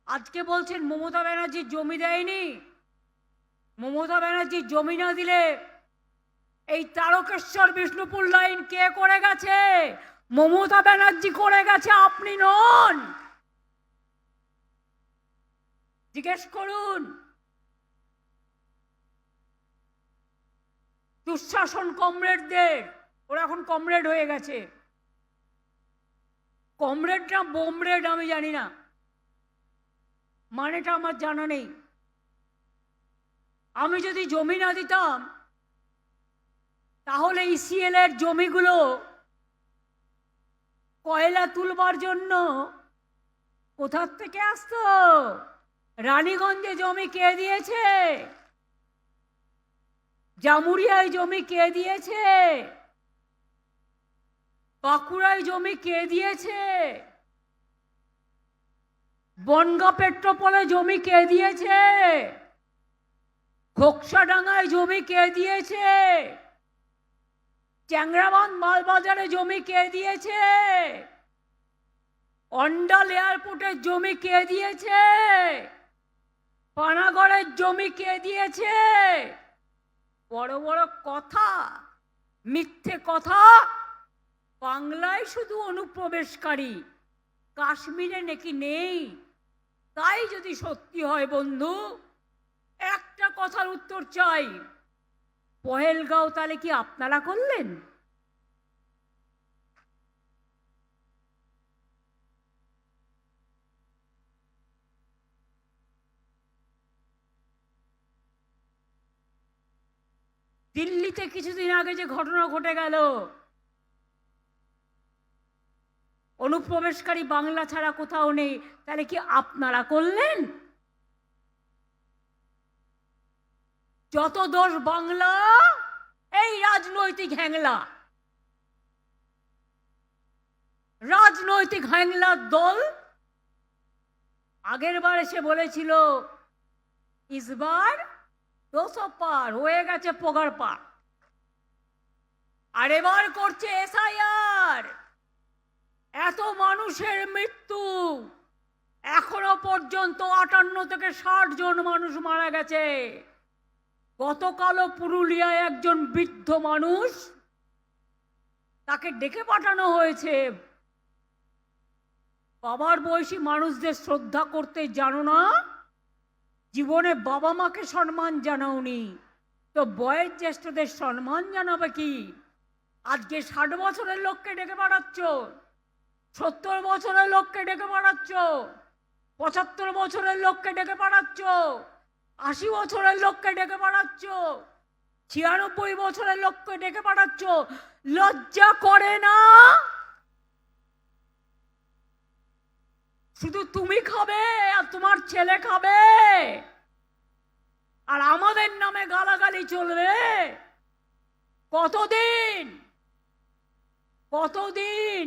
আজকে বলছেন মমতা ব্যানার্জি জমি দেয়নি। মমতা ব্যানার্জি জমি না দিলে এই তারকেশ্বর বিষ্ণুপুর লাইন কে করে গেছে? মমতা ব্যানার্জি করে গেছে, আপনি নন। জিজ্ঞেস করুন। দুঃশাসন কমরেডদের, ওরা এখন কমরেড হয়ে গেছে। কমরেড না বোমরেড আমি জানি না, মানেটা আমার জানা নেই। আমি যদি জমি না দিতাম তাহলে ইসিএল এর জমিগুলো কয়লা তুলবার জন্য কোথার থেকে আসতো? রানীগঞ্জে জমি কে দিয়েছে? জামুরিয়ায় জমি কে দিয়েছে? বাঁকুড়ায় জমি কে দিয়েছে? বনগাঁ পেট্রোপোলে জমি কে দিয়েছে? ঘোকসাডাঙ্গায় জমি কে দিয়েছে? চ্যাংরাবান্ধ মালবাজারে জমি কে দিয়েছে? অন্ডাল এয়ারপোর্টের জমি কে দিয়েছে? পানাগড়ের জমি কে দিয়েছে? বড় বড় কথা, মিথ্যে কথা। বাংলায় শুধু অনুপ্রবেশকারী, কাশ্মীরে নাকি নেই। তাই যদি সত্যি হয় বন্ধু, একটা কথার উত্তর চাই, পহেলগাঁও তাহলে কি আপনারা করলেন? দিল্লিতে কিছুদিন আগে যে ঘটনা ঘটে গেল, অনুপ্রবেশকারী বাংলা ছাড়া কোথাও নেই, তাহলে কি আপনারা করলেন? যত দোষ বাংলা, এই রাজনৈতিক হ্যাংলা, রাজনৈতিক হ্যাংলার দল। আগের বার এসে বলেছিল ইসবার 200 পার হয়ে গেছে, পগার পার। আর এবার করছে এসআইআর। এত মানুষের মৃত্যু, এখনো পর্যন্ত 58 থেকে 60 জন মানুষ মারা গেছে। গতকালও পুরুলিয়ায় একজন বৃদ্ধ মানুষ, তাকে ডেকে পাঠানো হয়েছে। বাবার বয়সী মানুষদের শ্রদ্ধা করতে জানো না? জীবনে বাবা মাকে সম্মান জানাওনি, তো বয়োজ্যেষ্ঠদের সম্মান জানাবে কি? আজকে 60 বছরের লোককে ডেকে পাঠাচ্ছ, 70 বছরের লোককে ডেকে পাঠাচ্ছ, 75 বছরের লোককে ডেকে পাঠাচ্ছ, 80 বছরের লোককে ডেকে পাঠাচ্ছ, 96 বছরের লোককে ডেকে পাঠাচ্ছ। লজ্জা করে না? শুধু তুমি খাবে আর তোমার ছেলে খাবে, আর আমাদের নামে গালাগালি চলবে? কতদিন? কতদিন?